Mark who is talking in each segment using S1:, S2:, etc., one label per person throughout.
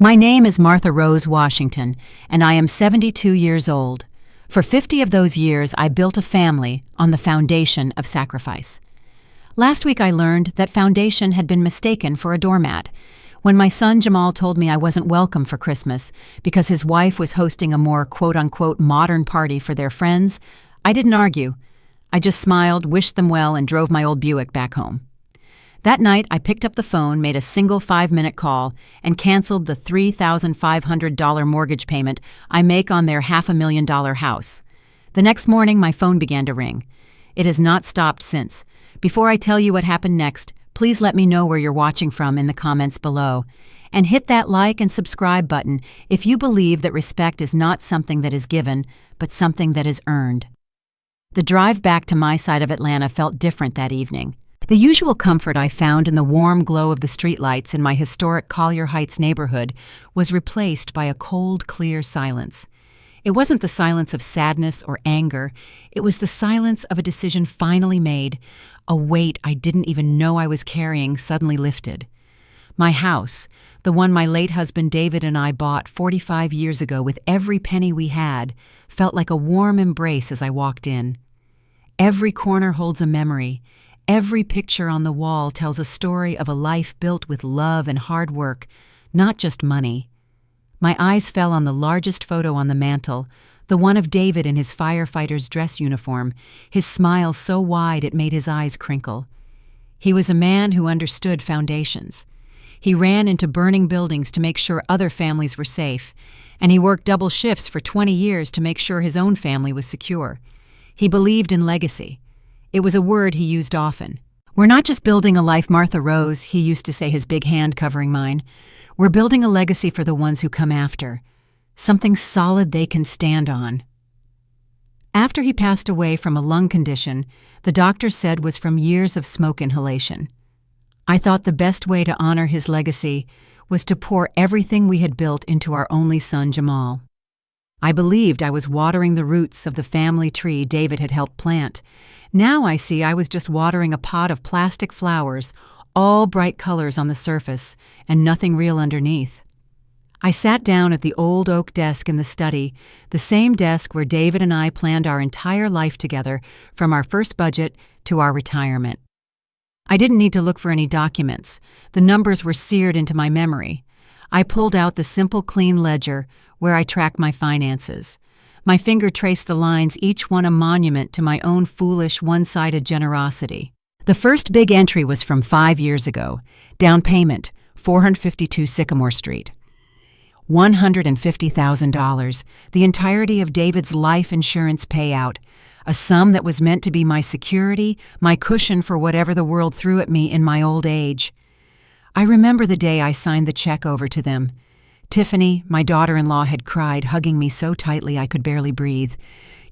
S1: My name is Martha Rose Washington, and I am 72 years old. For 50 of those years, I built a family on the foundation of sacrifice. Last week, I learned that foundation had been mistaken for a doormat. When my son Jamal told me I wasn't welcome for Christmas because his wife was hosting a more quote-unquote modern party for their friends, I didn't argue. I just smiled, wished them well, and drove my old Buick back home. That night, I picked up the phone, made a single 5-minute call, and canceled the $3,500 mortgage payment I make on their $500,000 house. The next morning, my phone began to ring. It has not stopped since. Before I tell you what happened next, please let me know where you're watching from in the comments below. And hit that like and subscribe button if you believe that respect is not something that is given, but something that is earned. The drive back to my side of Atlanta felt different that evening. The usual comfort I found in the warm glow of the streetlights in my historic Collier Heights neighborhood was replaced by a cold, clear silence. It wasn't the silence of sadness or anger. It was the silence of a decision finally made, a weight I didn't even know I was carrying suddenly lifted. My house, the one my late husband David and I bought 45 years ago with every penny we had, felt like a warm embrace as I walked in. Every corner holds a memory. Every picture on the wall tells a story of a life built with love and hard work, not just money. My eyes fell on the largest photo on the mantel, the one of David in his firefighter's dress uniform, his smile so wide it made his eyes crinkle. He was a man who understood foundations. He ran into burning buildings to make sure other families were safe, and he worked double shifts for 20 years to make sure his own family was secure. He believed in legacy. It was a word he used often. "We're not just building a life, Martha Rose," he used to say, his big hand covering mine. "We're building a legacy for the ones who come after. Something solid they can stand on." After he passed away from a lung condition, the doctor said was from years of smoke inhalation. I thought the best way to honor his legacy was to pour everything we had built into our only son, Jamal. I believed I was watering the roots of the family tree David had helped plant. Now I see I was just watering a pot of plastic flowers, all bright colors on the surface, and nothing real underneath. I sat down at the old oak desk in the study, the same desk where David and I planned our entire life together, from our first budget to our retirement. I didn't need to look for any documents. The numbers were seared into my memory. I pulled out the simple, clean ledger where I track my finances. My finger traced the lines, each one a monument to my own foolish, one-sided generosity. The first big entry was from 5 years ago. Down payment, 452 Sycamore Street. $150,000, the entirety of David's life insurance payout, a sum that was meant to be my security, my cushion for whatever the world threw at me in my old age. I remember the day I signed the check over to them. Tiffany, my daughter-in-law, had cried, hugging me so tightly I could barely breathe.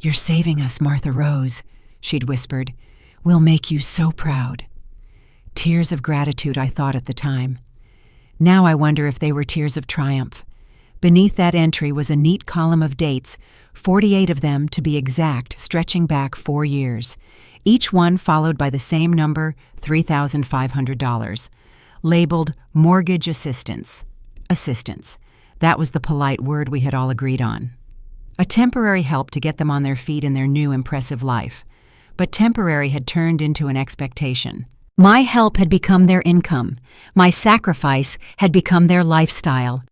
S1: "You're saving us, Martha Rose," she'd whispered. "We'll make you so proud." Tears of gratitude, I thought at the time. Now I wonder if they were tears of triumph. Beneath that entry was a neat column of dates, 48 of them to be exact, stretching back 4 years, each one followed by the same number, $3,500, labeled mortgage assistance. Assistance. That was the polite word we had all agreed on. A temporary help to get them on their feet in their new impressive life. But temporary had turned into an expectation. My help had become their income. My sacrifice had become their lifestyle.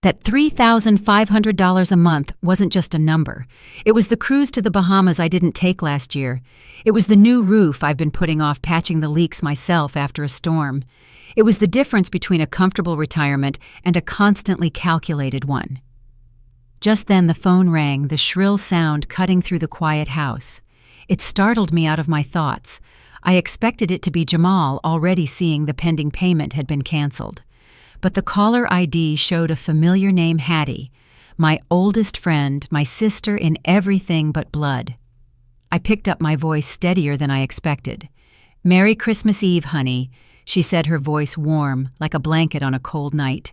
S1: That $3,500 a month wasn't just a number. It was the cruise to the Bahamas I didn't take last year. It was the new roof I've been putting off patching the leaks myself after a storm. It was the difference between a comfortable retirement and a constantly calculated one. Just then the phone rang, the shrill sound cutting through the quiet house. It startled me out of my thoughts. I expected it to be Jamal, already seeing the pending payment had been canceled. But the caller ID showed a familiar name, Hattie, my oldest friend, my sister in everything but blood. I picked up my voice steadier than I expected. "Merry Christmas Eve, honey," she said, her voice warm, like a blanket on a cold night.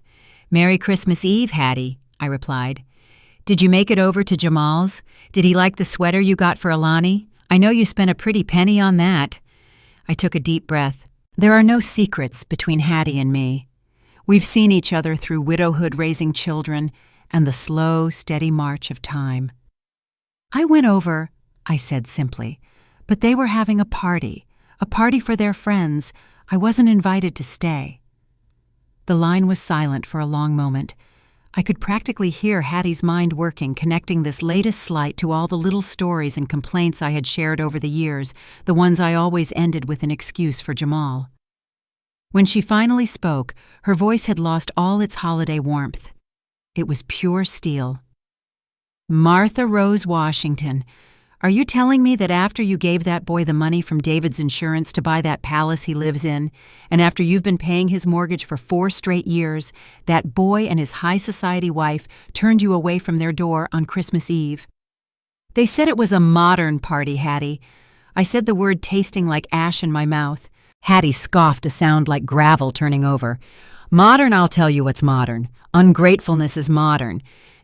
S1: "Merry Christmas Eve, Hattie," I replied. "Did you make it over to Jamal's? Did he like the sweater you got for Alani? I know you spent a pretty penny on that." I took a deep breath. There are no secrets between Hattie and me. We've seen each other through widowhood raising children and the slow, steady march of time. I went over, I said simply, but they were having a party for their friends. I wasn't invited to stay. The line was silent for a long moment. I could practically hear Hattie's mind working, connecting this latest slight to all the little stories and complaints I had shared over the years, the ones I always ended with an excuse for Jamal. When she finally spoke, her voice had lost all its holiday warmth. It was pure steel. "Martha Rose Washington, are you telling me that after you gave that boy the money from David's insurance to buy that palace he lives in, and after you've been paying his mortgage for 4 straight years, that boy and his high society wife turned you away from their door on Christmas Eve?" "They said it was a modern party, Hattie." I said the word tasting like ash in my mouth. Hattie scoffed, a sound like gravel turning over. "Modern, I'll tell you what's modern. Ungratefulness is modern.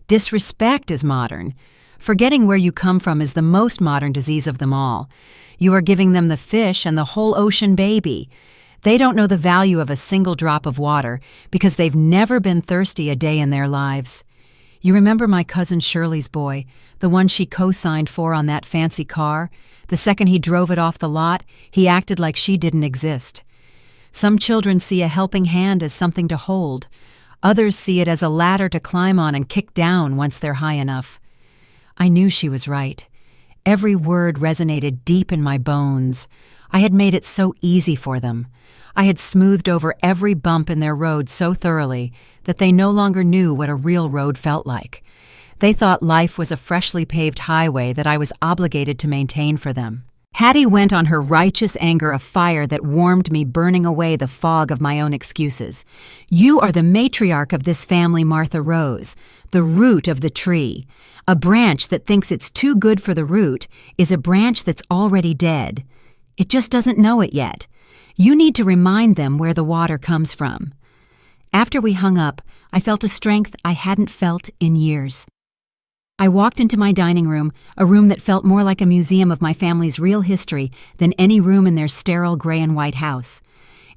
S1: Disrespect is modern. Forgetting where you come from is the most modern disease of them all. You are giving them the fish and the whole ocean baby. They don't know the value of a single drop of water because they've never been thirsty a day in their lives. You remember my cousin Shirley's boy, the one she co-signed for on that fancy car? The second he drove it off the lot, he acted like she didn't exist. Some children see a helping hand as something to hold. Others see it as a ladder to climb on and kick down once they're high enough. I knew she was right. Every word resonated deep in my bones. I had made it so easy for them. I had smoothed over every bump in their road so thoroughly that they no longer knew what a real road felt like. They thought life was a freshly paved highway that I was obligated to maintain for them. Hattie went on her righteous anger, a fire that warmed me, burning away the fog of my own excuses. "You are the matriarch of this family, Martha Rose, the root of the tree. A branch that thinks it's too good for the root is a branch that's already dead. It just doesn't know it yet. You need to remind them where the water comes from." After we hung up, I felt a strength I hadn't felt in years. I walked into my dining room, a room that felt more like a museum of my family's real history than any room in their sterile gray and white house.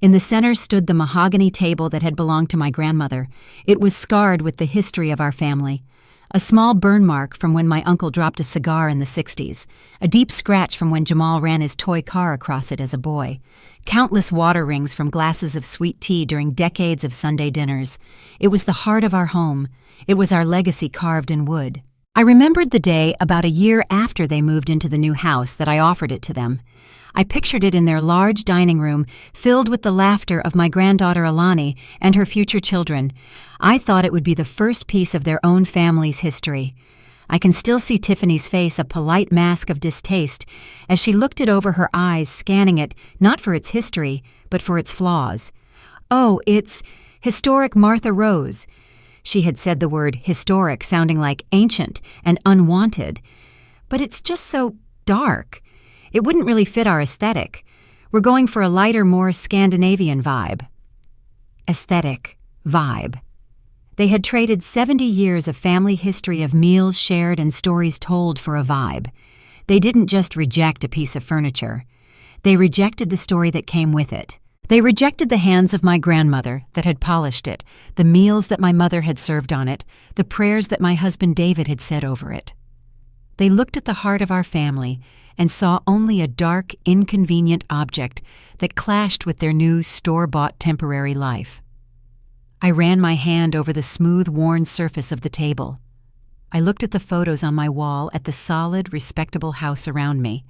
S1: In the center stood the mahogany table that had belonged to my grandmother. It was scarred with the history of our family. A small burn mark from when my uncle dropped a cigar in the 60s. A deep scratch from when Jamal ran his toy car across it as a boy. Countless water rings from glasses of sweet tea during decades of Sunday dinners. It was the heart of our home. It was our legacy carved in wood. I remembered the day about a year after they moved into the new house that I offered it to them. I pictured it in their large dining room, filled with the laughter of my granddaughter Alani and her future children. I thought it would be the first piece of their own family's history. I can still see Tiffany's face, a polite mask of distaste, as she looked it over, her eyes scanning it, not for its history, but for its flaws. "Oh, it's historic Martha Rose." She had said the word historic sounding like ancient and unwanted. "But it's just so dark. It wouldn't really fit our aesthetic. We're going for a lighter, more Scandinavian vibe." Aesthetic, vibe. They had traded 70 years of family history of meals shared and stories told for a vibe. They didn't just reject a piece of furniture. They rejected the story that came with it. They rejected the hands of my grandmother that had polished it, the meals that my mother had served on it, the prayers that my husband David had said over it. They looked at the heart of our family and saw only a dark, inconvenient object that clashed with their new, store-bought temporary life. I ran my hand over the smooth, worn surface of the table. I looked at the photos on my wall, at the solid, respectable house around me.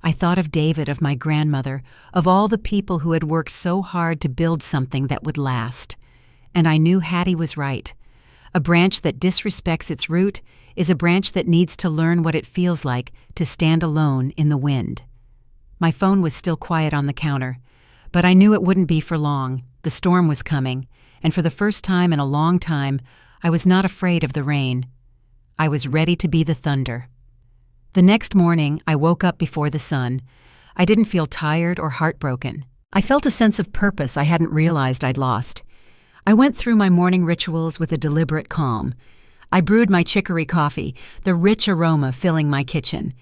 S1: I thought of David, of my grandmother, of all the people who had worked so hard to build something that would last. And I knew Hattie was right. A branch that disrespects its root is a branch that needs to learn what it feels like to stand alone in the wind. My phone was still quiet on the counter, but I knew it wouldn't be for long. The storm was coming, and for the first time in a long time, I was not afraid of the rain. I was ready to be the thunder. The next morning, I woke up before the sun. I didn't feel tired or heartbroken. I felt a sense of purpose I hadn't realized I'd lost. I went through my morning rituals with a deliberate calm. I brewed my chicory coffee, the rich aroma filling my kitchen.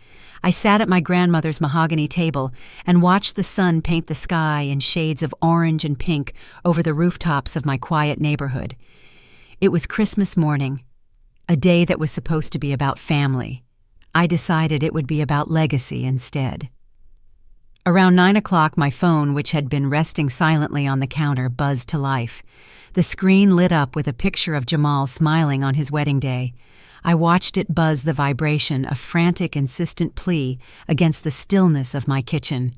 S1: I sat at my grandmother's mahogany table and watched the sun paint the sky in shades of orange and pink over the rooftops of my quiet neighborhood. It was Christmas morning, a day that was supposed to be about family. I decided it would be about legacy instead. Around 9 o'clock, my phone, which had been resting silently on the counter, buzzed to life. The screen lit up with a picture of Jamal smiling on his wedding day. I watched it buzz, the vibration, a frantic, insistent plea against the stillness of my kitchen.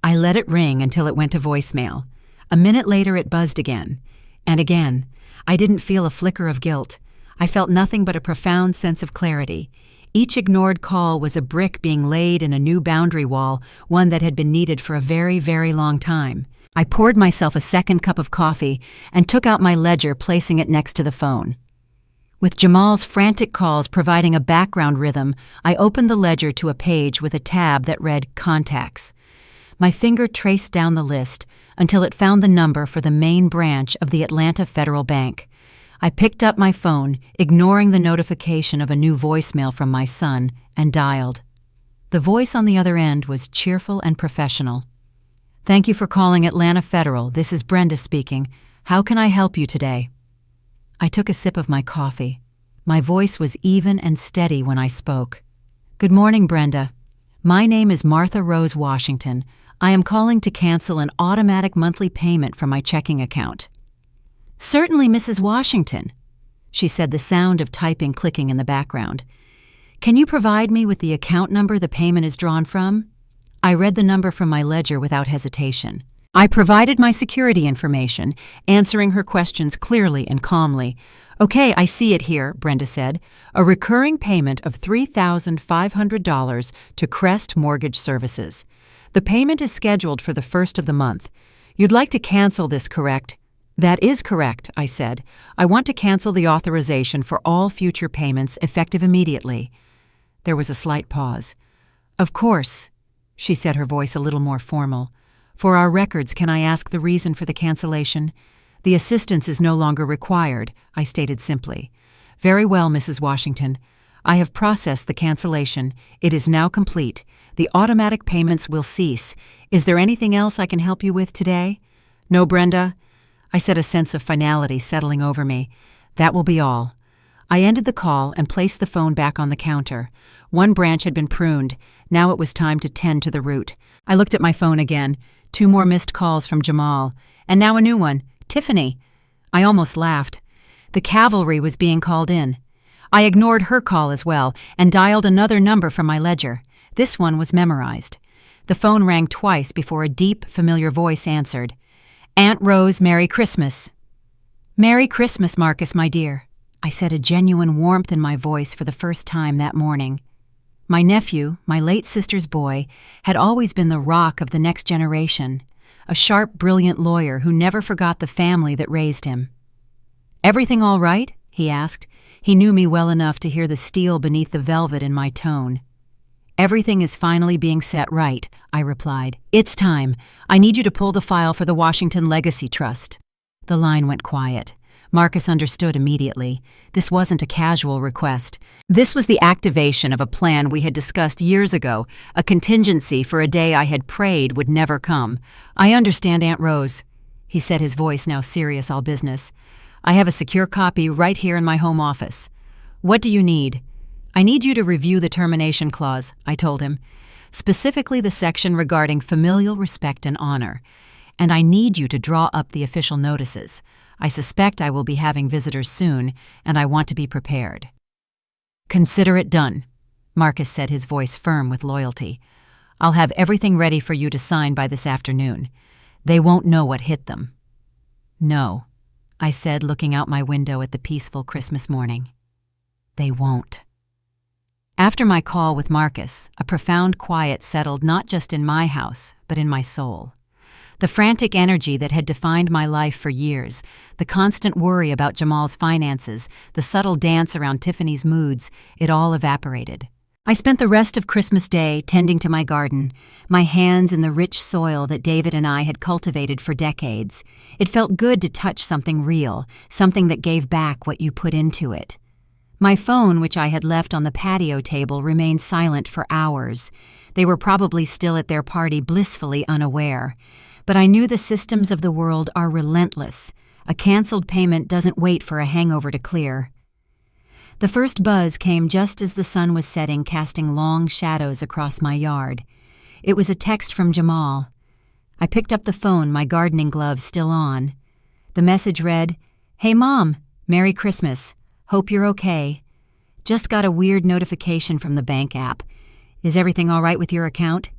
S1: I let it ring until it went to voicemail. A minute later, it buzzed again. And again. I didn't feel a flicker of guilt. I felt nothing but a profound sense of clarity. Each ignored call was a brick being laid in a new boundary wall, one that had been needed for a very, very long time. I poured myself a second cup of coffee and took out my ledger, placing it next to the phone. With Jamal's frantic calls providing a background rhythm, I opened the ledger to a page with a tab that read Contacts. My finger traced down the list until it found the number for the main branch of the Atlanta Federal Bank. I picked up my phone, ignoring the notification of a new voicemail from my son, and dialed. The voice on the other end was cheerful and professional. "Thank you for calling Atlanta Federal. This is Brenda speaking. How can I help you today?" I took a sip of my coffee. My voice was even and steady when I spoke. "Good morning, Brenda. My name is Martha Rose Washington. I am calling to cancel an automatic monthly payment from my checking account." "Certainly, Mrs. Washington," she said, the sound of typing clicking in the background. "Can you provide me with the account number the payment is drawn from?" I read the number from my ledger without hesitation. I provided my security information, answering her questions clearly and calmly. "Okay, I see it here," Brenda said. "A recurring payment of $3,500 to Crest Mortgage Services. The payment is scheduled for the first of the month. You'd like to cancel this, correct?" "That is correct," I said. "I want to cancel the authorization for all future payments effective immediately." There was a slight pause. "Of course," she said, her voice a little more formal. "For our records, can I ask the reason for the cancellation?" "The assistance is no longer required," I stated simply. "Very well, Mrs. Washington. I have processed the cancellation. It is now complete. The automatic payments will cease. Is there anything else I can help you with today?" "No, Brenda," I said, a sense of finality settling over me. "That will be all." I ended the call and placed the phone back on the counter. One branch had been pruned. Now it was time to tend to the root. I looked at my phone again. 2 more missed calls from Jamal. And now a new one. Tiffany. I almost laughed. The cavalry was being called in. I ignored her call as well and dialed another number from my ledger. This one was memorized. The phone rang twice before a deep, familiar voice answered. "Aunt Rose, Merry Christmas." "Merry Christmas, Marcus, my dear," I said, a genuine warmth in my voice for the first time that morning. My nephew, my late sister's boy, had always been the rock of the next generation, a sharp, brilliant lawyer who never forgot the family that raised him. "Everything all right?" he asked. He knew me well enough to hear the steel beneath the velvet in my tone. "Everything is finally being set right," I replied. "It's time. I need you to pull the file for the Washington Legacy Trust." The line went quiet. Marcus understood immediately. This wasn't a casual request. This was the activation of a plan we had discussed years ago, a contingency for a day I had prayed would never come. "I understand, Aunt Rose," he said, his voice now serious, all business. "I have a secure copy right here in my home office. What do you need?" "I need you to review the termination clause," I told him, "specifically the section regarding familial respect and honor. And I need you to draw up the official notices. I suspect I will be having visitors soon, and I want to be prepared." "Consider it done," Marcus said, his voice firm with loyalty. "I'll have everything ready for you to sign by this afternoon. They won't know what hit them." "No," I said, looking out my window at the peaceful Christmas morning. "They won't." After my call with Marcus, a profound quiet settled not just in my house, but in my soul. The frantic energy that had defined my life for years, the constant worry about Jamal's finances, the subtle dance around Tiffany's moods, it all evaporated. I spent the rest of Christmas Day tending to my garden, my hands in the rich soil that David and I had cultivated for decades. It felt good to touch something real, something that gave back what you put into it. My phone, which I had left on the patio table, remained silent for hours. They were probably still at their party, blissfully unaware. But I knew the systems of the world are relentless. A canceled payment doesn't wait for a hangover to clear. The first buzz came just as the sun was setting, casting long shadows across my yard. It was a text from Jamal. I picked up the phone, my gardening gloves still on. The message read, "Hey Mom, Merry Christmas. Hope you're okay. Just got a weird notification from the bank app. Is everything all right with your account?"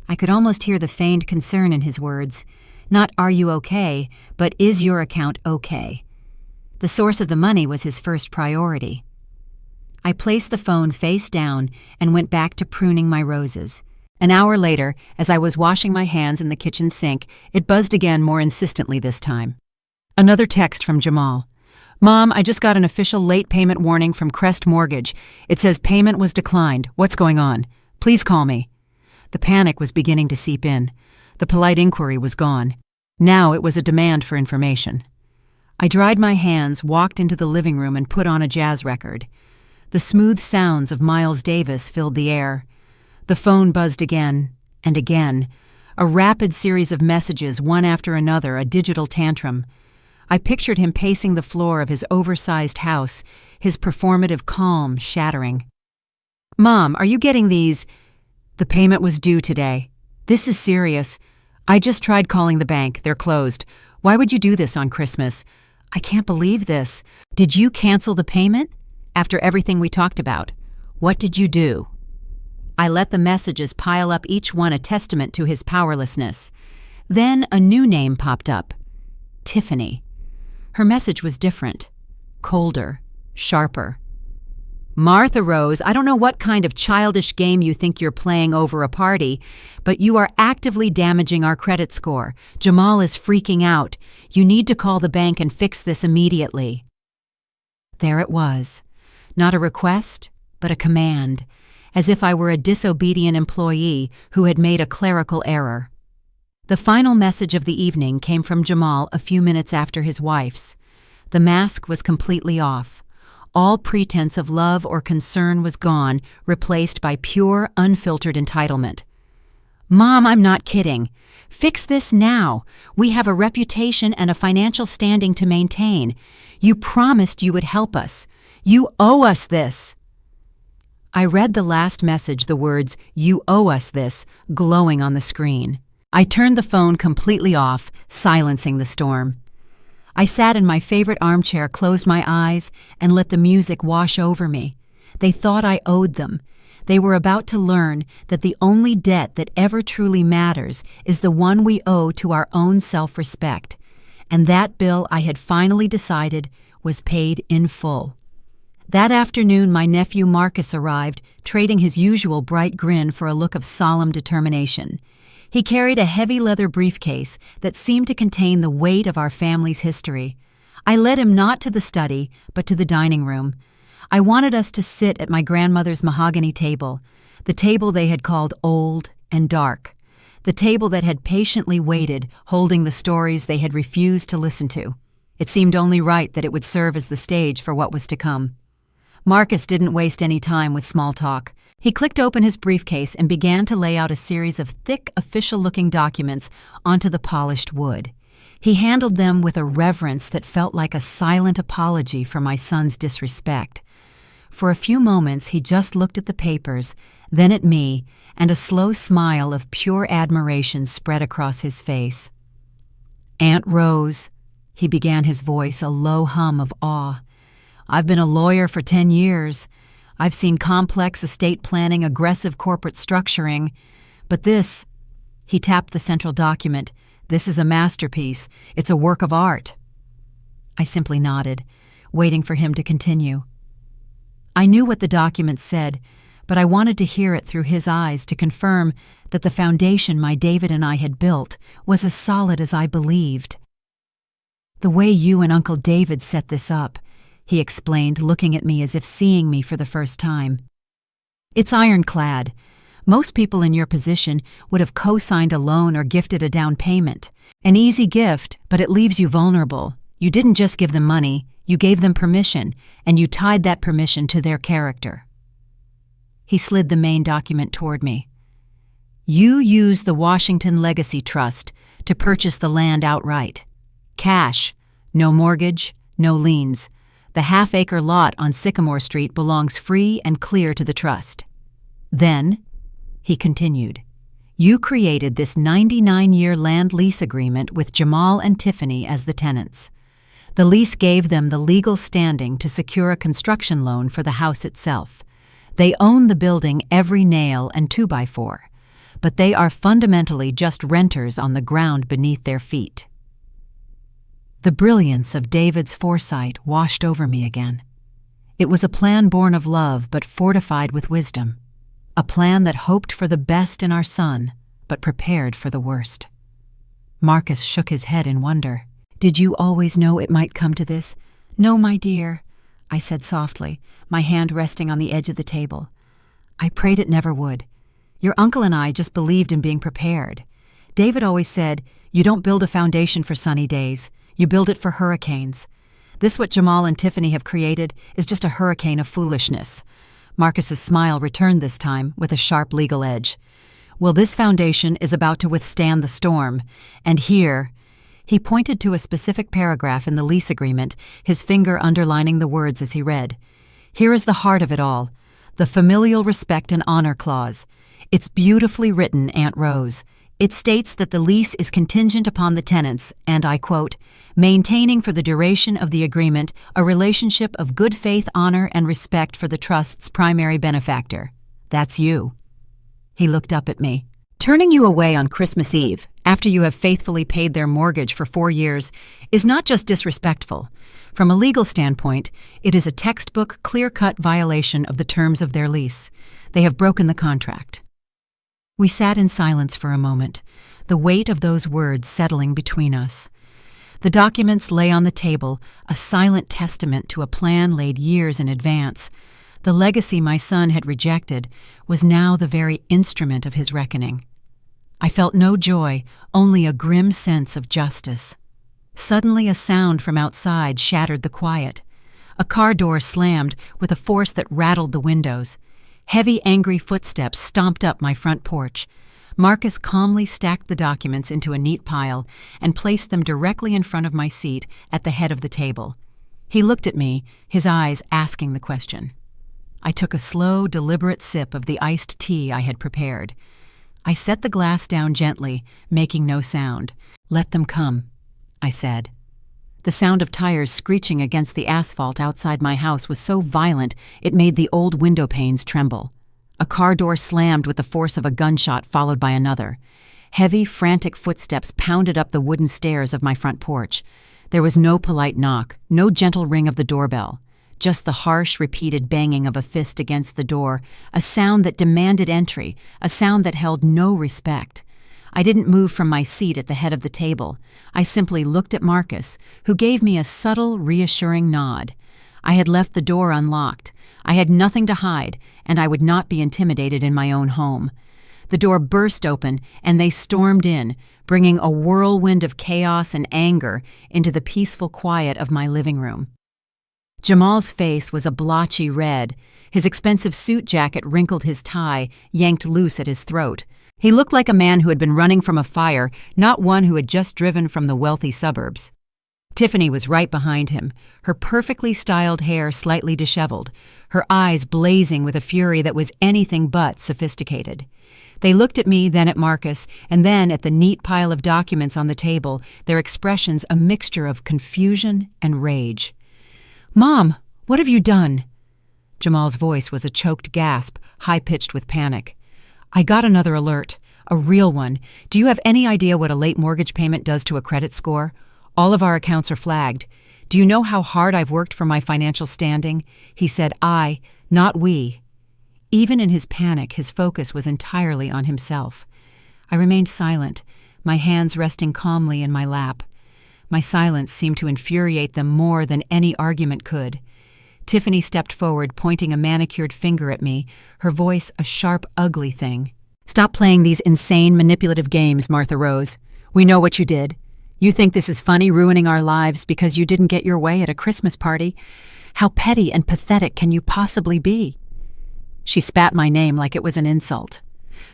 S1: I could almost hear the feigned concern in his words. Not "are you okay," but "is your account okay?" The source of the money was his first priority. I placed the phone face down and went back to pruning my roses. An hour later, as I was washing my hands in the kitchen sink, it buzzed again, more insistently this time. Another text from Jamal. "Mom, I just got an official late payment warning from Crest Mortgage. It says payment was declined. What's going on? Please call me." The panic was beginning to seep in. The polite inquiry was gone. Now it was a demand for information. I dried my hands, walked into the living room, and put on a jazz record. The smooth sounds of Miles Davis filled the air. The phone buzzed again and again. A rapid series of messages, one after another, a digital tantrum. I pictured him pacing the floor of his oversized house, his performative calm shattering. "Mom, are you getting these? The payment was due today. This is serious. I just tried calling the bank. They're closed. Why would you do this on Christmas? I can't believe this. Did you cancel the payment? After everything we talked about, what did you do?" I let the messages pile up, each one a testament to his powerlessness. Then a new name popped up. Tiffany. Her message was different. Colder. Sharper. "Martha Rose, I don't know what kind of childish game you think you're playing over a party, but you are actively damaging our credit score. Jamal is freaking out. You need to call the bank and fix this immediately." There it was. Not a request, but a command, as if I were a disobedient employee who had made a clerical error. The final message of the evening came from Jamal a few minutes after his wife's. The mask was completely off. All pretense of love or concern was gone, replaced by pure, unfiltered entitlement. "Mom, I'm not kidding. Fix this now. We have a reputation and a financial standing to maintain. You promised you would help us. You owe us this." I read the last message, the words, "You owe us this," glowing on the screen. I turned the phone completely off, silencing the storm. I sat in my favorite armchair, closed my eyes, and let the music wash over me. They thought I owed them. They were about to learn that the only debt that ever truly matters is the one we owe to our own self-respect. And that bill, I had finally decided, was paid in full. That afternoon, my nephew Marcus arrived, trading his usual bright grin for a look of solemn determination. He carried a heavy leather briefcase that seemed to contain the weight of our family's history. I led him not to the study, but to the dining room. I wanted us to sit at my grandmother's mahogany table, the table they had called old and dark, the table that had patiently waited, holding the stories they had refused to listen to. It seemed only right that it would serve as the stage for what was to come. Marcus didn't waste any time with small talk. He clicked open his briefcase and began to lay out a series of thick, official-looking documents onto the polished wood. He handled them with a reverence that felt like a silent apology for my son's disrespect. For a few moments, he just looked at the papers, then at me, and a slow smile of pure admiration spread across his face. "Aunt Rose," he began, his voice a low hum of awe. "I've been a lawyer for 10 years. I've seen complex estate planning, aggressive corporate structuring. But this," he tapped the central document, "this is a masterpiece. It's a work of art." I simply nodded, waiting for him to continue. I knew what the document said, but I wanted to hear it through his eyes to confirm that the foundation my David and I had built was as solid as I believed. "The way you and Uncle David set this up," he explained, looking at me as if seeing me for the first time. "It's ironclad. Most people in your position would have co-signed a loan or gifted a down payment. An easy gift, but it leaves you vulnerable. You didn't just give them money, You gave them permission, and you tied that permission to their character. He slid the main document toward me. You used the Washington Legacy Trust to purchase the land outright. Cash, no mortgage, no liens. The half-acre lot on Sycamore Street belongs free and clear to the trust. Then, he continued, you created this 99-year land lease agreement with Jamal and Tiffany as the tenants. The lease gave them the legal standing to secure a construction loan for the house itself. They own the building every nail and 2x4, but they are fundamentally just renters on the ground beneath their feet. The brilliance of David's foresight washed over me again. It was a plan born of love but fortified with wisdom, a plan that hoped for the best in our son but prepared for the worst. Marcus shook his head in wonder. Did you always know it might come to this? No, my dear, I said softly, my hand resting on the edge of the table. I prayed it never would. Your uncle and I just believed in being prepared. David always said, you don't build a foundation for sunny days, you build it for hurricanes. This what Jamal and Tiffany have created is just a hurricane of foolishness. Marcus's smile returned this time with a sharp legal edge. Well, this foundation is about to withstand the storm, and here, he pointed to a specific paragraph in the lease agreement, his finger underlining the words as he read. Here is the heart of it all, the familial respect and honor clause. It's beautifully written, Aunt Rose. It states that the lease is contingent upon the tenants, and I quote, maintaining for the duration of the agreement a relationship of good faith, honor, and respect for the trust's primary benefactor. That's you. He looked up at me. Turning you away on Christmas Eve, after you have faithfully paid their mortgage for 4 years, is not just disrespectful. From a legal standpoint, it is a textbook, clear-cut violation of the terms of their lease. They have broken the contract. We sat in silence for a moment, the weight of those words settling between us. The documents lay on the table, a silent testament to a plan laid years in advance. The legacy my son had rejected was now the very instrument of his reckoning. I felt no joy, only a grim sense of justice. Suddenly a sound from outside shattered the quiet. A car door slammed with a force that rattled the windows. Heavy, angry footsteps stomped up my front porch. Marcus calmly stacked the documents into a neat pile and placed them directly in front of my seat at the head of the table. He looked at me, his eyes asking the question. I took a slow, deliberate sip of the iced tea I had prepared. I set the glass down gently, making no sound. Let them come, I said. The sound of tires screeching against the asphalt outside my house was so violent it made the old window panes tremble. A car door slammed with the force of a gunshot followed by another. Heavy, frantic footsteps pounded up the wooden stairs of my front porch. There was no polite knock, no gentle ring of the doorbell. Just the harsh, repeated banging of a fist against the door, a sound that demanded entry, a sound that held no respect. I didn't move from my seat at the head of the table. I simply looked at Marcus, who gave me a subtle, reassuring nod. I had left the door unlocked. I had nothing to hide, and I would not be intimidated in my own home. The door burst open, and they stormed in, bringing a whirlwind of chaos and anger into the peaceful quiet of my living room. Jamal's face was a blotchy red. His expensive suit jacket wrinkled his tie, yanked loose at his throat. He looked like a man who had been running from a fire, not one who had just driven from the wealthy suburbs. Tiffany was right behind him, her perfectly styled hair slightly disheveled, her eyes blazing with a fury that was anything but sophisticated. They looked at me, then at Marcus, and then at the neat pile of documents on the table, their expressions a mixture of confusion and rage. "Mom, what have you done?" Jamal's voice was a choked gasp, high-pitched with panic. "I got another alert, a real one. Do you have any idea what a late mortgage payment does to a credit score? All of our accounts are flagged. Do you know how hard I've worked for my financial standing?" He said I, not we. Even in his panic, his focus was entirely on himself. I remained silent, my hands resting calmly in my lap. My silence seemed to infuriate them more than any argument could. Tiffany stepped forward, pointing a manicured finger at me, her voice a sharp, ugly thing. "Stop playing these insane, manipulative games, Martha Rose. We know what you did. You think this is funny, ruining our lives because you didn't get your way at a Christmas party? How petty and pathetic can you possibly be?" She spat my name like it was an insult.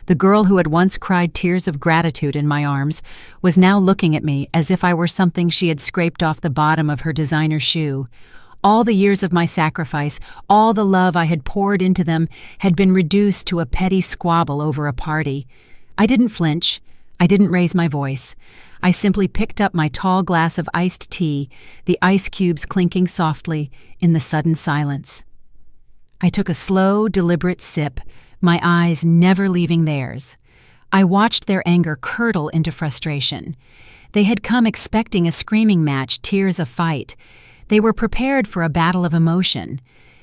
S1: The girl who had once cried tears of gratitude in my arms was now looking at me as if I were something she had scraped off the bottom of her designer shoe. All the years of my sacrifice, all the love I had poured into them, had been reduced to a petty squabble over a party. I didn't flinch. I didn't raise my voice. I simply picked up my tall glass of iced tea, the ice cubes clinking softly in the sudden silence. I took a slow, deliberate sip, my eyes never leaving theirs. I watched their anger curdle into frustration. They had come expecting a screaming match, tears of fight. They were prepared for a battle of emotion.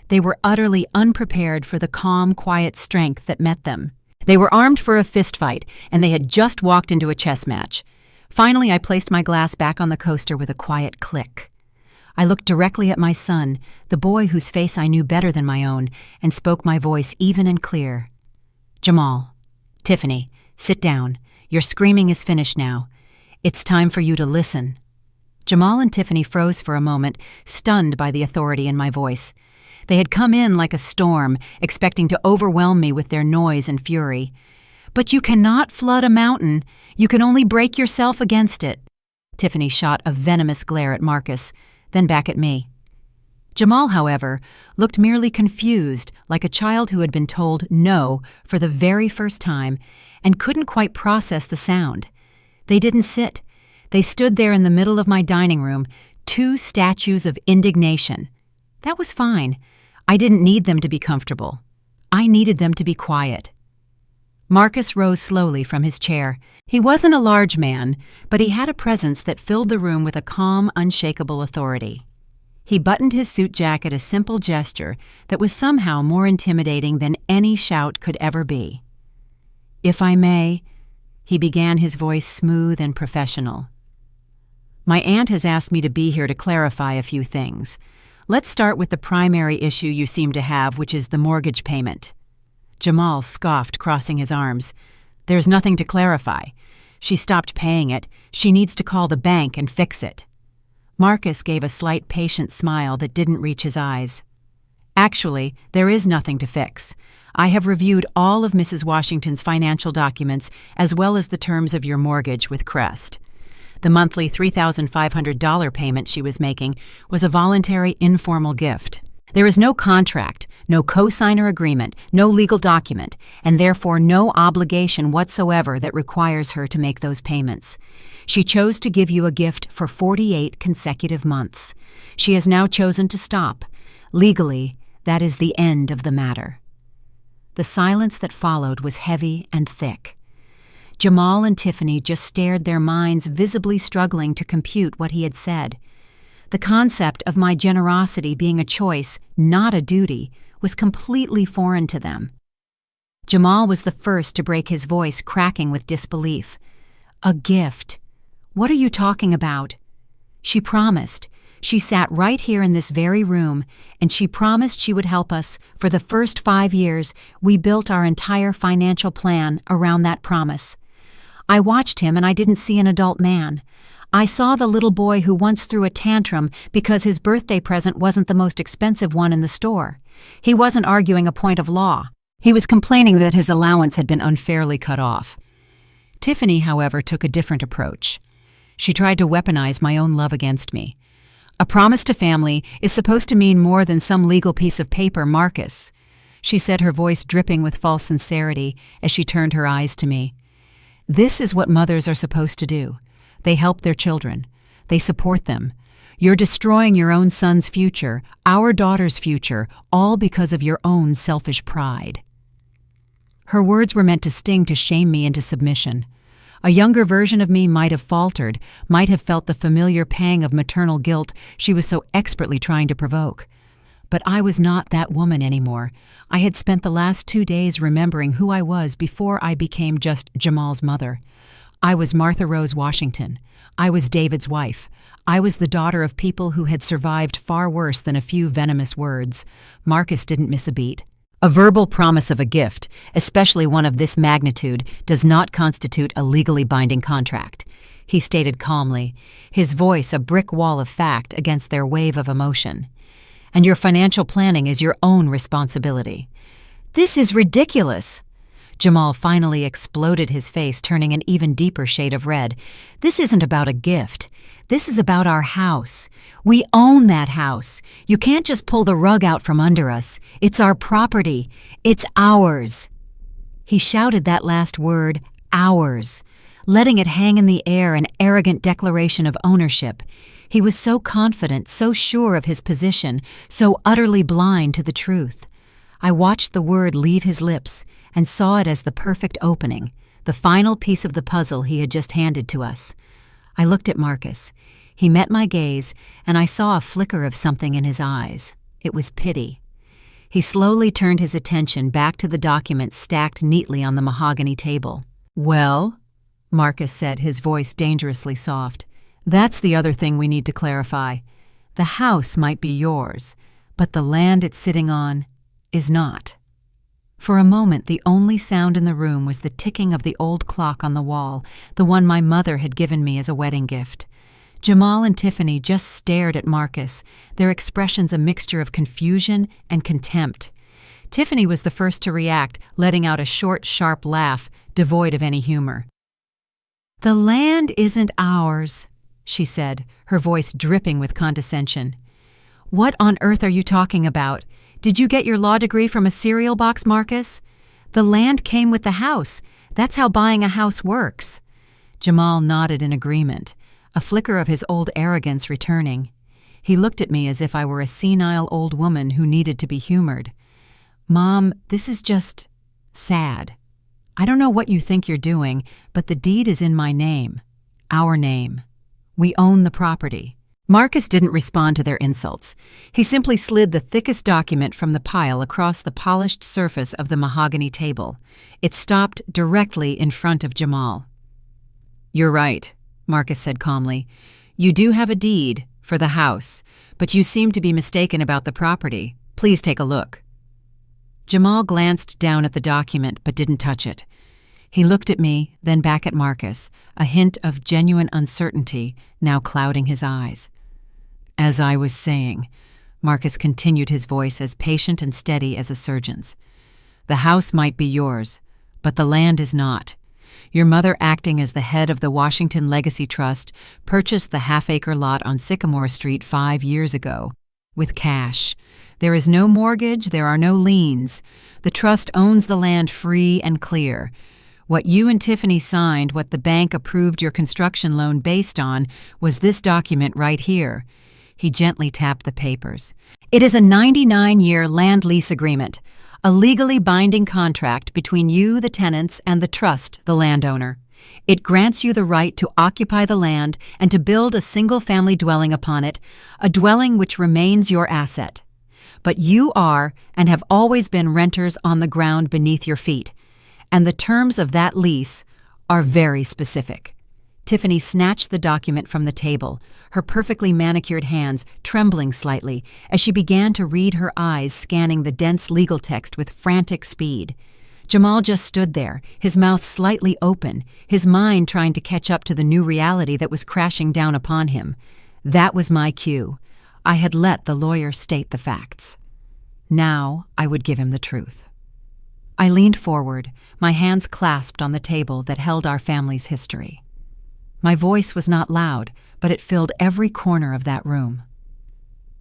S1: They were utterly unprepared for the calm, quiet strength that met them. They were armed for a fistfight, and they had just walked into a chess match. Finally, I placed my glass back on the coaster with a quiet click. I looked directly at my son, the boy whose face I knew better than my own, and spoke my voice even and clear. "Jamal, Tiffany, sit down. Your screaming is finished now. It's time for you to listen." Jamal and Tiffany froze for a moment, stunned by the authority in my voice. They had come in like a storm, expecting to overwhelm me with their noise and fury. "But you cannot flood a mountain. You can only break yourself against it." Tiffany shot a venomous glare at Marcus, then back at me. Jamal, however, looked merely confused, like a child who had been told no for the very first time and couldn't quite process the sound. They didn't sit. They stood there in the middle of my dining room, two statues of indignation. That was fine. I didn't need them to be comfortable. I needed them to be quiet. Marcus rose slowly from his chair. He wasn't a large man, but he had a presence that filled the room with a calm, unshakable authority. He buttoned his suit jacket, a simple gesture that was somehow more intimidating than any shout could ever be. "If I may," he began, his voice smooth and professional. "My aunt has asked me to be here to clarify a few things. Let's start with the primary issue you seem to have, which is the mortgage payment." Jamal scoffed, crossing his arms. "There's nothing to clarify. She stopped paying it. She needs to call the bank and fix it." Marcus gave a slight patient smile that didn't reach his eyes. "Actually, there is nothing to fix. I have reviewed all of Mrs. Washington's financial documents as well as the terms of your mortgage with Crest. The monthly $3,500 payment she was making was a voluntary, informal gift. There is no contract, no co-signer agreement, no legal document, and therefore no obligation whatsoever that requires her to make those payments. She chose to give you a gift for 48 consecutive months. She has now chosen to stop. Legally, that is the end of the matter." The silence that followed was heavy and thick. Jamal and Tiffany just stared, their minds visibly struggling to compute what he had said. The concept of my generosity being a choice, not a duty, was completely foreign to them. Jamal was the first to break, his voice cracking with disbelief. "A gift? What are you talking about?" "She promised. She sat right here in this very room, and she promised she would help us. For the first 5 years, we built our entire financial plan around that promise. I watched him and I didn't see an adult man. I saw the little boy who once threw a tantrum because his birthday present wasn't the most expensive one in the store. He wasn't arguing a point of law. He was complaining that his allowance had been unfairly cut off." Tiffany, however, took a different approach. She tried to weaponize my own love against me. "A promise to family is supposed to mean more than some legal piece of paper, Marcus," she said, her voice dripping with false sincerity as she turned her eyes to me. "This is what mothers are supposed to do. They help their children. They support them. You're destroying your own son's future, our daughter's future, all because of your own selfish pride." Her words were meant to sting, to shame me into submission. A younger version of me might have faltered, might have felt the familiar pang of maternal guilt she was so expertly trying to provoke. But I was not that woman anymore. I had spent the last 2 days remembering who I was before I became just Jamal's mother. I was Martha Rose Washington. I was David's wife. I was the daughter of people who had survived far worse than a few venomous words. Marcus didn't miss a beat. A verbal promise of a gift, especially one of this magnitude, does not constitute a legally binding contract. he stated calmly, his voice a brick wall of fact against their wave of emotion. And your financial planning is your own responsibility. This is ridiculous. Jamal finally exploded, his face turning an even deeper shade of red. This isn't about a gift. This is about our house. We own that house. You can't just pull the rug out from under us. It's our property. It's ours. He shouted that last word, ours, letting it hang in the air, an arrogant declaration of ownership. He was so confident, so sure of his position, so utterly blind to the truth. I watched the word leave his lips and saw it as the perfect opening, the final piece of the puzzle he had just handed to us. I looked at Marcus. He met my gaze, and I saw a flicker of something in his eyes. It was pity. He slowly turned his attention back to the documents stacked neatly on the mahogany table. "Well," Marcus said, his voice dangerously soft, "that's the other thing we need to clarify. The house might be yours, but the land it's sitting on is not." For a moment, the only sound in the room was the ticking of the old clock on the wall, the one my mother had given me as a wedding gift. Jamal and Tiffany just stared at Marcus, their expressions a mixture of confusion and contempt. Tiffany was the first to react, letting out a short, sharp laugh, devoid of any humor. "The land isn't ours," she said, her voice dripping with condescension. "What on earth are you talking about? Did you get your law degree from a cereal box, Marcus? The land came with the house. That's how buying a house works." Jamal nodded in agreement, a flicker of his old arrogance returning. He looked at me as if I were a senile old woman who needed to be humored. "Mom, this is just sad. I don't know what you think you're doing, but the deed is in my name. Our name. We own the property." Marcus didn't respond to their insults. He simply slid the thickest document from the pile across the polished surface of the mahogany table. It stopped directly in front of Jamal. "You're right," Marcus said calmly. "You do have a deed for the house, but you seem to be mistaken about the property. Please take a look." Jamal glanced down at the document but didn't touch it. He looked at me, then back at Marcus, a hint of genuine uncertainty now clouding his eyes. "As I was saying," Marcus continued, his voice as patient and steady as a surgeon's, "the house might be yours, but the land is not. Your mother, acting as the head of the Washington Legacy Trust, purchased the half-acre lot on Sycamore Street 5 years ago, with cash. There is no mortgage, there are no liens. The trust owns the land free and clear. What you and Tiffany signed, what the bank approved your construction loan based on, was this document right here." He gently tapped the papers. "It is a 99-year land lease agreement, a legally binding contract between you, the tenants, and the trust, the landowner. It grants you the right to occupy the land and to build a single-family dwelling upon it, a dwelling which remains your asset. But you are and have always been renters on the ground beneath your feet, and the terms of that lease are very specific." Tiffany snatched the document from the table, her perfectly manicured hands trembling slightly as she began to read, her eyes scanning the dense legal text with frantic speed. Jamal just stood there, his mouth slightly open, his mind trying to catch up to the new reality that was crashing down upon him. That was my cue. I had let the lawyer state the facts. Now I would give him the truth. I leaned forward, my hands clasped on the table that held our family's history. My voice was not loud, but it filled every corner of that room.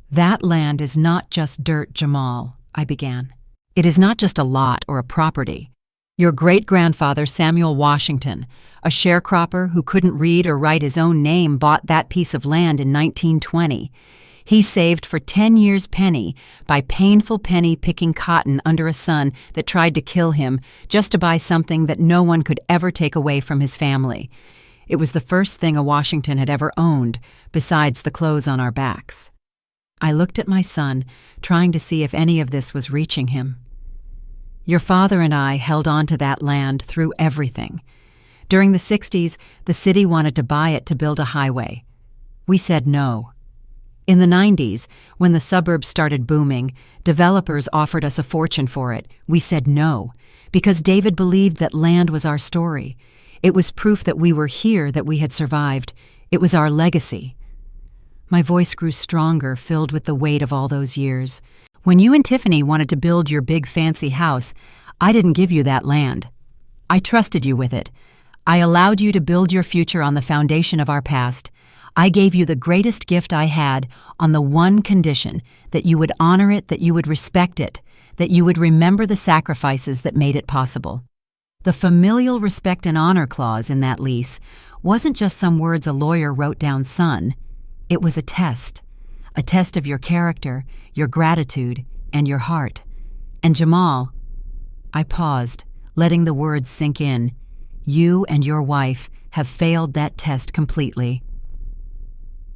S1: "That land is not just dirt, Jamal," I began. "It is not just a lot or a property. Your great-grandfather, Samuel Washington, a sharecropper who couldn't read or write his own name, bought that piece of land in 1920. He saved for 10 years' penny by painful penny-picking cotton under a sun that tried to kill him just to buy something that no one could ever take away from his family. It was the first thing a Washington had ever owned, besides the clothes on our backs." I looked at my son, trying to see if any of this was reaching him. "Your father and I held on to that land through everything. During the 60s, the city wanted to buy it to build a highway. We said no. In the 90s, when the suburbs started booming, developers offered us a fortune for it. We said no, because David believed that land was our story. It was proof that we were here, that we had survived. It was our legacy. My voice grew stronger, filled with the weight of all those years. When you and Tiffany wanted to build your big fancy house, I didn't give you that land. I trusted you with it. I allowed you to build your future on the foundation of our past. I gave you the greatest gift I had on the one condition that you would honor it, that you would respect it, that you would remember the sacrifices that made it possible. The familial respect and honor clause in that lease wasn't just some words a lawyer wrote down, son. It was a test of your character, your gratitude, and your heart. And Jamal, I paused, letting the words sink in. You and your wife have failed that test completely.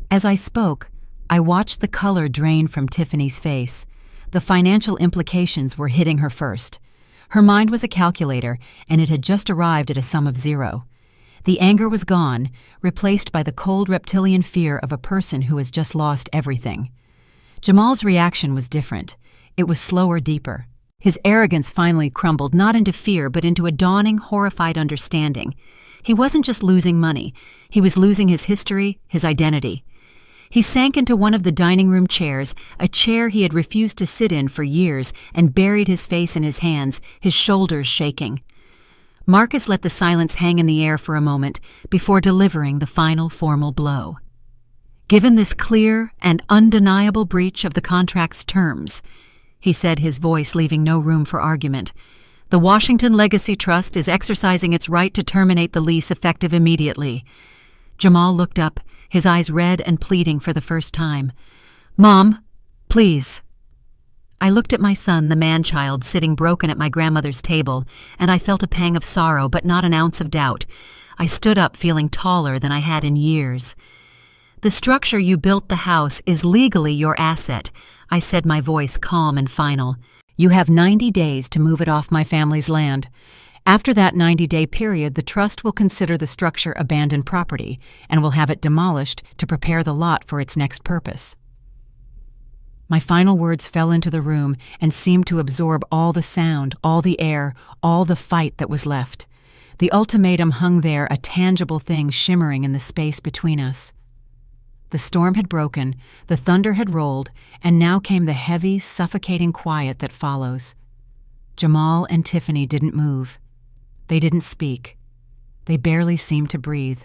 S1: As I spoke, I watched the color drain from Tiffany's face. The financial implications were hitting her first. Her mind was a calculator, and it had just arrived at a sum of 0. The anger was gone, replaced by the cold reptilian fear of a person who has just lost everything. Jamal's reaction was different. It was slower, deeper. His arrogance finally crumbled not into fear but into a dawning, horrified understanding. He wasn't just losing money. He was losing his history, his identity. He sank into one of the dining room chairs, a chair he had refused to sit in for years, and buried his face in his hands, his shoulders shaking. Marcus let the silence hang in the air for a moment before delivering the final formal blow. Given this clear and undeniable breach of the contract's terms, he said, his voice leaving no room for argument, the Washington Legacy Trust is exercising its right to terminate the lease effective immediately. Jamal looked up, his eyes red and pleading for the first time. Mom, please. I looked at my son, the man-child, sitting broken at my grandmother's table, and I felt a pang of sorrow, but not an ounce of doubt. I stood up, feeling taller than I had in years. The structure you built the house is legally your asset, I said, my voice calm and final. You have 90 days to move it off my family's land. After that 90-day period, the trust will consider the structure abandoned property and will have it demolished to prepare the lot for its next purpose. My final words fell into the room and seemed to absorb all the sound, all the air, all the fight that was left. The ultimatum hung there, a tangible thing shimmering in the space between us. The storm had broken, the thunder had rolled, and now came the heavy, suffocating quiet that follows. Jamal and Tiffany didn't move. They didn't speak. They barely seemed to breathe.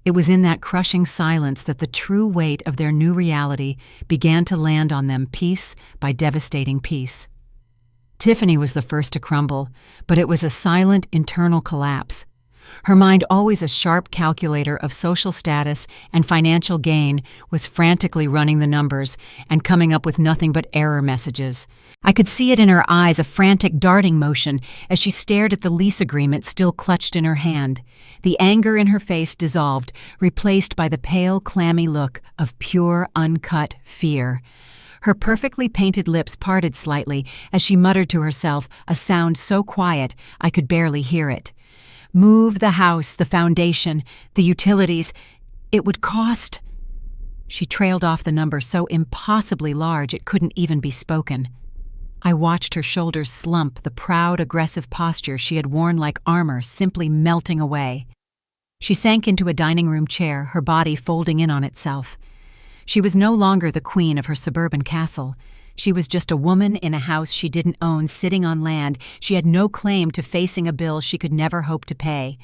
S1: It was in that crushing silence that the true weight of their new reality began to land on them, piece by devastating piece. Tiffany was the first to crumble, but it was a silent internal collapse. Her mind, always a sharp calculator of social status and financial gain, was frantically running the numbers and coming up with nothing but error messages. I could see it in her eyes, a frantic darting motion, as she stared at the lease agreement still clutched in her hand. The anger in her face dissolved, replaced by the pale, clammy look of pure, uncut fear. Her perfectly painted lips parted slightly as she muttered to herself, a sound so quiet I could barely hear it. Move the house, the foundation, the utilities. It would cost... She trailed off the number so impossibly large it couldn't even be spoken. I watched her shoulders slump, the proud, aggressive posture she had worn like armor simply melting away. She sank into a dining room chair, her body folding in on itself. She was no longer the queen of her suburban castle. She was just a woman in a house she didn't own, sitting on land she had no claim to, facing a bill she could never hope to pay.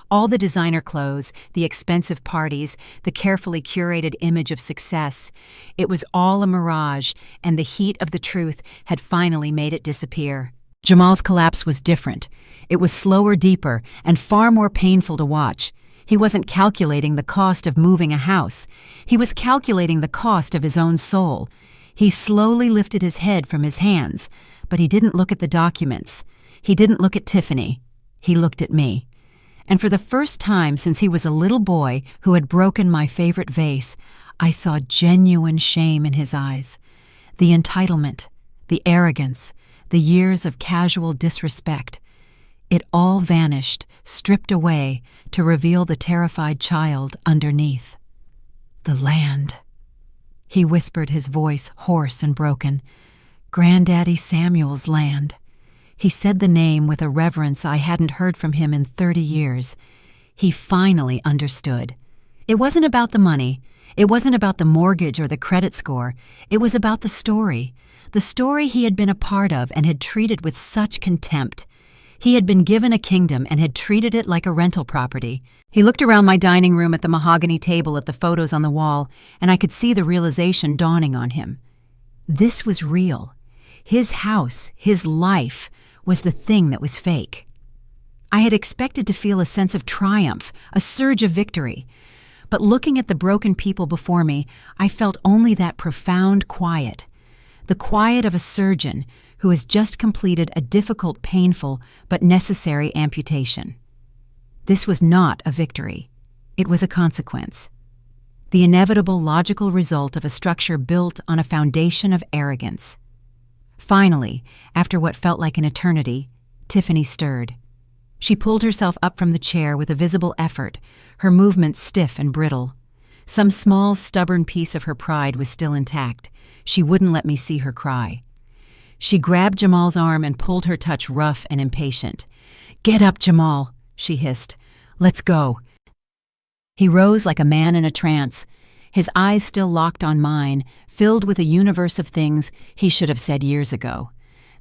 S1: All the designer clothes, the expensive parties, the carefully curated image of success, it was all a mirage, and the heat of the truth had finally made it disappear. Jamal's collapse was different. It was slower, deeper, and far more painful to watch. He wasn't calculating the cost of moving a house. He was calculating the cost of his own soul. He slowly lifted his head from his hands, but he didn't look at the documents. He didn't look at Tiffany. He looked at me. And for the first time since he was a little boy who had broken my favorite vase, I saw genuine shame in his eyes. The entitlement, the arrogance, the years of casual disrespect. It all vanished, stripped away, to reveal the terrified child underneath. The land. He whispered, his voice hoarse and broken. Granddaddy Samuel's land. He said the name with a reverence I hadn't heard from him in 30 years. He finally understood. It wasn't about the money. It wasn't about the mortgage or the credit score. It was about the story he had been a part of and had treated with such contempt. He had been given a kingdom and had treated it like a rental property. He looked around my dining room at the mahogany table, at the photos on the wall, and I could see the realization dawning on him. This was real. His house, his life, was the thing that was fake. I had expected to feel a sense of triumph, a surge of victory. But looking at the broken people before me, I felt only that profound quiet. The quiet of a surgeon who has just completed a difficult, painful, but necessary amputation. This was not a victory. It was a consequence. The inevitable logical result of a structure built on a foundation of arrogance. Finally, after what felt like an eternity, Tiffany stirred. She pulled herself up from the chair with a visible effort, her movements stiff and brittle. Some small, stubborn piece of her pride was still intact. She wouldn't let me see her cry. She grabbed Jamal's arm and pulled her touch rough and impatient. "Get up, Jamal," she hissed. "Let's go." He rose like a man in a trance, his eyes still locked on mine, filled with a universe of things he should have said years ago.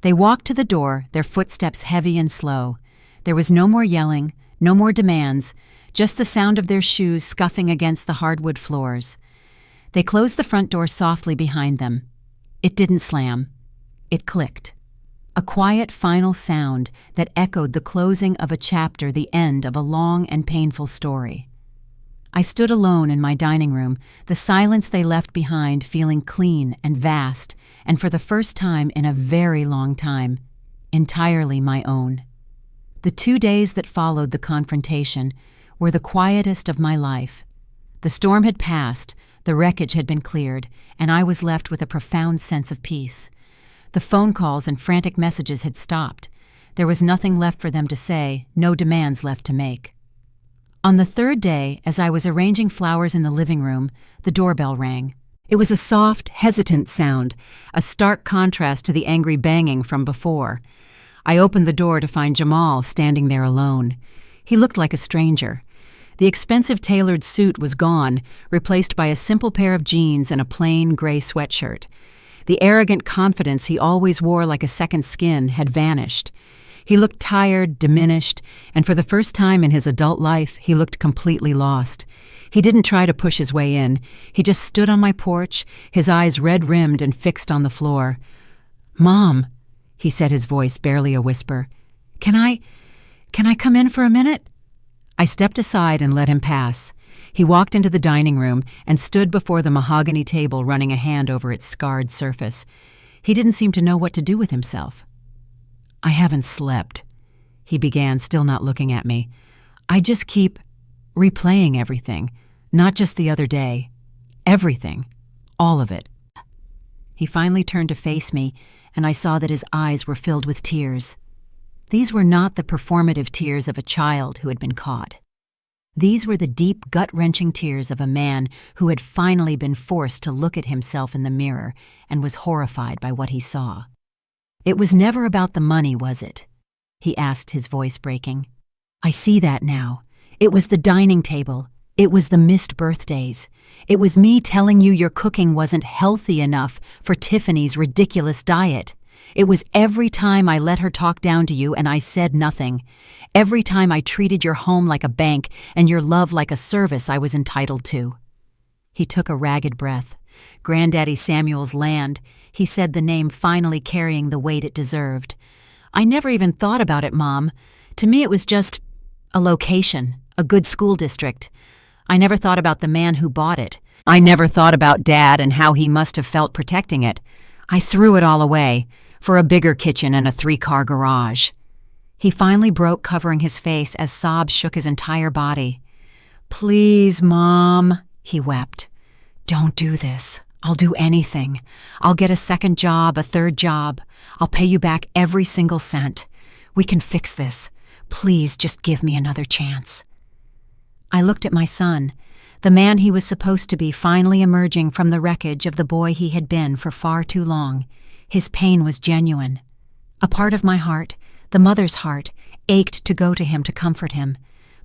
S1: They walked to the door, their footsteps heavy and slow. There was no more yelling, no more demands, just the sound of their shoes scuffing against the hardwood floors. They closed the front door softly behind them. It didn't slam. It clicked. A quiet final sound that echoed the closing of a chapter, the end of a long and painful story. I stood alone in my dining room, the silence they left behind feeling clean and vast, and for the first time in a very long time, entirely my own. The 2 days that followed the confrontation were the quietest of my life. The storm had passed, the wreckage had been cleared, and I was left with a profound sense of peace. The phone calls and frantic messages had stopped. There was nothing left for them to say, no demands left to make. On the third day, as I was arranging flowers in the living room, the doorbell rang. It was a soft, hesitant sound, a stark contrast to the angry banging from before. I opened the door to find Jamal standing there alone. He looked like a stranger. The expensive tailored suit was gone, replaced by a simple pair of jeans and a plain gray sweatshirt. The arrogant confidence he always wore like a second skin had vanished. He looked tired, diminished, and for the first time in his adult life, he looked completely lost. He didn't try to push his way in. He just stood on my porch, his eyes red-rimmed and fixed on the floor. "Mom," he said, his voice barely a whisper. Can I come in for a minute?" I stepped aside and let him pass. He walked into the dining room and stood before the mahogany table, running a hand over its scarred surface. He didn't seem to know what to do with himself. "I haven't slept," he began, still not looking at me. "I just keep replaying everything, not just the other day. Everything. All of it." He finally turned to face me, and I saw that his eyes were filled with tears. These were not the performative tears of a child who had been caught. These were the deep, gut-wrenching tears of a man who had finally been forced to look at himself in the mirror and was horrified by what he saw. "It was never about the money, was it?" he asked, his voice breaking. "I see that now. It was the dining table. It was the missed birthdays. It was me telling you your cooking wasn't healthy enough for Tiffany's ridiculous diet. It was every time I let her talk down to you and I said nothing. Every time I treated your home like a bank and your love like a service I was entitled to." He took a ragged breath. "Granddaddy Samuel's land," he said, the name finally carrying the weight it deserved. "I never even thought about it, Mom. To me it was just a location, a good school district. I never thought about the man who bought it. I never thought about Dad and how he must have felt protecting it. I threw it all away for a bigger kitchen and a 3-car garage." He finally broke, covering his face as sobs shook his entire body. "Please, Mom," he wept. "Don't do this. I'll do anything. I'll get a second job, a third job. I'll pay you back every single cent. We can fix this. Please just give me another chance." I looked at my son, the man he was supposed to be, finally emerging from the wreckage of the boy he had been for far too long. His pain was genuine. A part of my heart, The mother's heart ached to go to him to comfort him,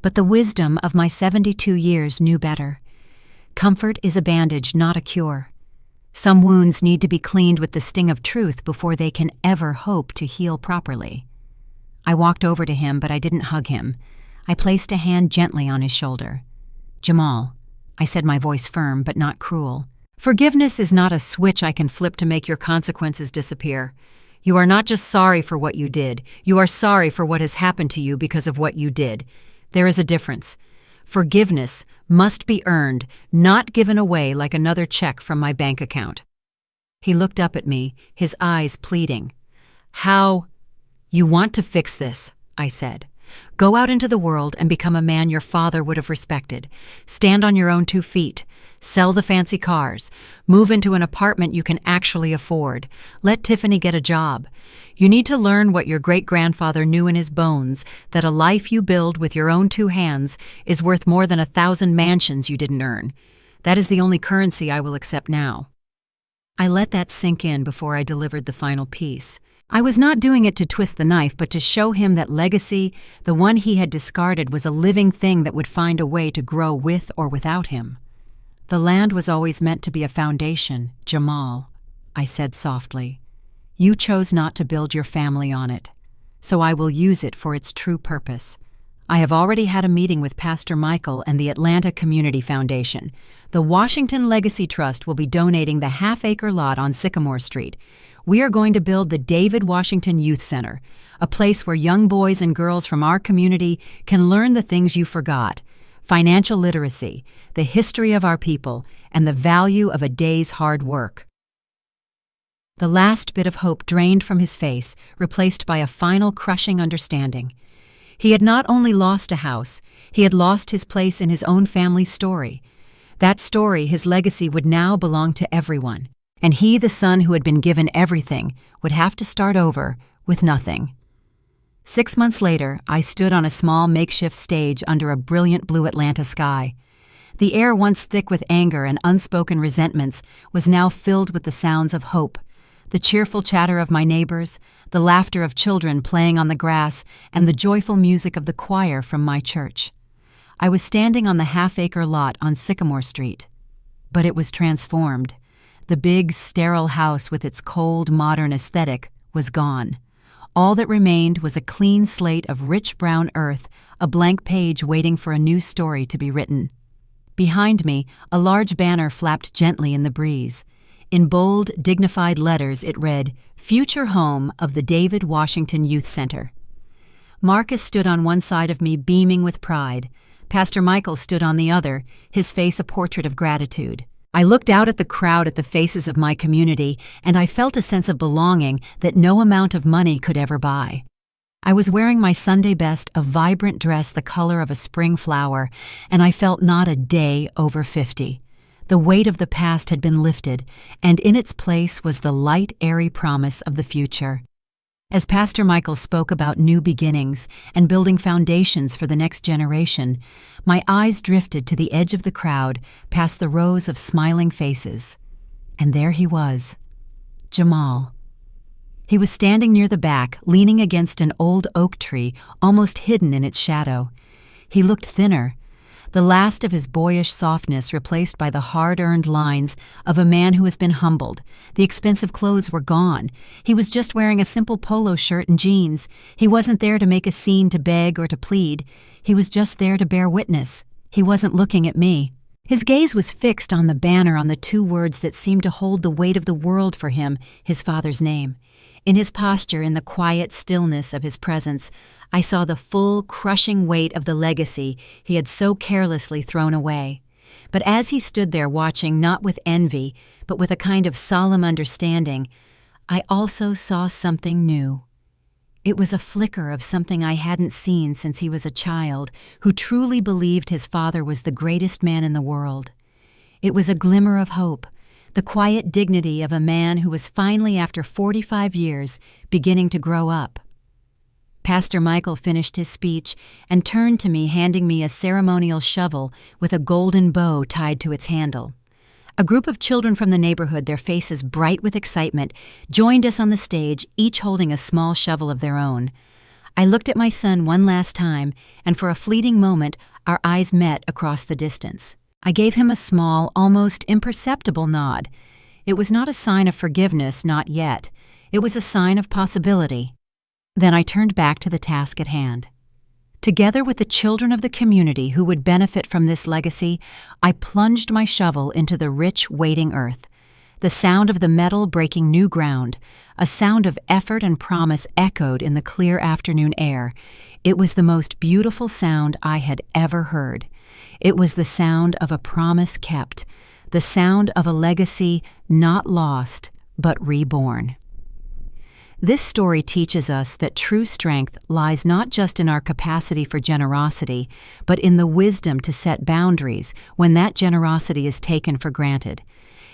S1: but the wisdom of my 72 years knew better. Comfort is a bandage, not a cure. Some wounds need to be cleaned with the sting of truth before they can ever hope to heal properly. I walked over to him, but I didn't hug him. I placed a hand gently on his shoulder. "Jamal," I said, my voice firm but not cruel. "Forgiveness is not a switch I can flip to make your consequences disappear. You are not just sorry for what you did. You are sorry for what has happened to you because of what you did. There is a difference. Forgiveness must be earned, not given away like another check from my bank account." He looked up at me, his eyes pleading. "How? You want to fix this," I said. "Go out into the world and become a man your father would have respected. Stand on your own 2 feet. Sell the fancy cars. Move into an apartment you can actually afford. Let Tiffany get a job. You need to learn what your great-grandfather knew in his bones, that a life you build with your own 2 hands is worth more than 1,000 mansions you didn't earn. That is the only currency I will accept now." I let that sink in before I delivered the final piece. I was not doing it to twist the knife, but to show him that legacy, the one he had discarded, was a living thing that would find a way to grow with or without him. "The land was always meant to be a foundation, Jamal," I said softly. "You chose not to build your family on it, so I will use it for its true purpose. I have already had a meeting with Pastor Michael and the Atlanta Community Foundation. The Washington Legacy Trust will be donating the half-acre lot on Sycamore Street. We are going to build the David Washington Youth Center, a place where young boys and girls from our community can learn the things you forgot: financial literacy, the history of our people, and the value of a day's hard work." The last bit of hope drained from his face, replaced by a final crushing understanding. He had not only lost a house, he had lost his place in his own family's story. That story, his legacy, would now belong to everyone, and he, the son who had been given everything, would have to start over with nothing. 6 months later, I stood on a small makeshift stage under a brilliant blue Atlanta sky. The air, once thick with anger and unspoken resentments, was now filled with the sounds of hope: the cheerful chatter of my neighbors, the laughter of children playing on the grass, and the joyful music of the choir from my church. I was standing on the half-acre lot on Sycamore Street. But it was transformed. The big, sterile house with its cold, modern aesthetic was gone. All that remained was a clean slate of rich brown earth, a blank page waiting for a new story to be written. Behind me, a large banner flapped gently in the breeze. In bold, dignified letters it read, "Future Home of the David Washington Youth Center." Marcus stood on one side of me, beaming with pride. Pastor Michael stood on the other, his face a portrait of gratitude. I looked out at the crowd, at the faces of my community, and I felt a sense of belonging that no amount of money could ever buy. I was wearing my Sunday best, a vibrant dress the color of a spring flower, and I felt not a day over 50. The weight of the past had been lifted, and in its place was the light, airy promise of the future. As Pastor Michael spoke about new beginnings and building foundations for the next generation, my eyes drifted to the edge of the crowd, past the rows of smiling faces. And there he was, Jamal. He was standing near the back, leaning against an old oak tree, almost hidden in its shadow. He looked thinner, the last of his boyish softness replaced by the hard-earned lines of a man who has been humbled. The expensive clothes were gone. He was just wearing a simple polo shirt and jeans. He wasn't there to make a scene, to beg, or to plead. He was just there to bear witness. He wasn't looking at me. His gaze was fixed on the banner, on the 2 words that seemed to hold the weight of the world for him, his father's name. In his posture, in the quiet stillness of his presence, I saw the full, crushing weight of the legacy he had so carelessly thrown away. But as he stood there watching, not with envy, but with a kind of solemn understanding, I also saw something new. It was a flicker of something I hadn't seen since he was a child, who truly believed his father was the greatest man in the world. It was a glimmer of hope, the quiet dignity of a man who was finally, after 45 years, beginning to grow up. Pastor Michael finished his speech and turned to me, handing me a ceremonial shovel with a golden bow tied to its handle. A group of children from the neighborhood, their faces bright with excitement, joined us on the stage, each holding a small shovel of their own. I looked at my son one last time, and for a fleeting moment, our eyes met across the distance. I gave him a small, almost imperceptible nod. It was not a sign of forgiveness, not yet. It was a sign of possibility. Then I turned back to the task at hand. Together with the children of the community who would benefit from this legacy, I plunged my shovel into the rich, waiting earth. The sound of the metal breaking new ground, a sound of effort and promise echoed in the clear afternoon air. It was the most beautiful sound I had ever heard. It was the sound of a promise kept, the sound of a legacy not lost, but reborn. This story teaches us that true strength lies not just in our capacity for generosity, but in the wisdom to set boundaries when that generosity is taken for granted.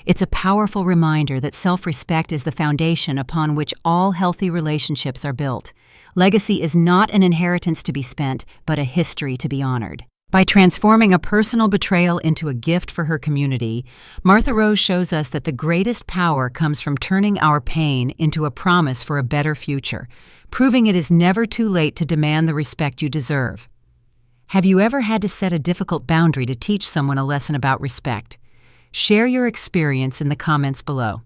S1: It's a powerful reminder that self-respect is the foundation upon which all healthy relationships are built. Legacy is not an inheritance to be spent, but a history to be honored. By transforming a personal betrayal into a gift for her community, Martha Rose shows us that the greatest power comes from turning our pain into a promise for a better future, proving it is never too late to demand the respect you deserve. Have you ever had to set a difficult boundary to teach someone a lesson about respect? Share your experience in the comments below.